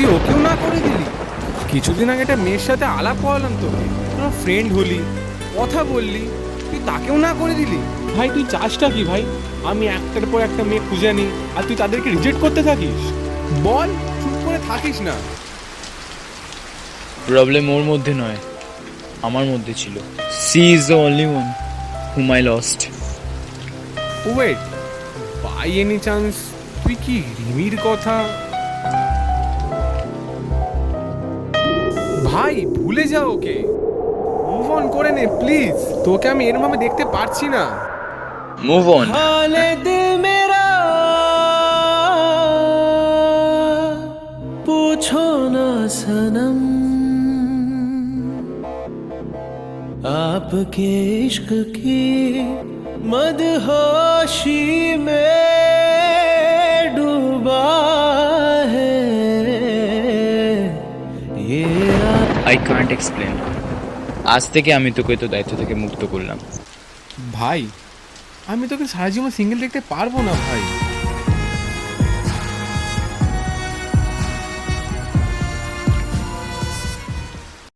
তুই ওকেও না করে দিলি? কিছুদিন আগে একটা মেয়ের সাথে আলাপ করালাম তোকে, তোর ফ্রেন্ড হলি, কথা বললি, তুই তাকেও না করে দিলি? ভাই তুই চাসটা কি ভাই? আমি একটার পর একটা মেয়ে খুঁজে আনি আর তুই তাদেরকে রিজেক্ট করতে থাকিস? বল, চুপ করে থাকিস না। প্রবলেম ওর মধ্যে নয়, আমার মধ্যে ছিল। She is the only one whom I lost. Wait, by any chance তুই কি রিমির কথা? ভাই ভুলে যা ওকে, মুভ অন করে নে প্লিজ। তোকে আমি এরভাবে দেখতে পারছি না। Move on? हाले दिल मेरा पूछो ना सनम, आपके इश्क की मदहोशी में डूबा है ये। I can't explain. আজ থেকে আমি তোকে তো দায়িত্ব থেকে মুক্ত করলাম। ভাই আমি তোকে সারা জীবন সিঙ্গেল দেখতে পারবো না ভাই।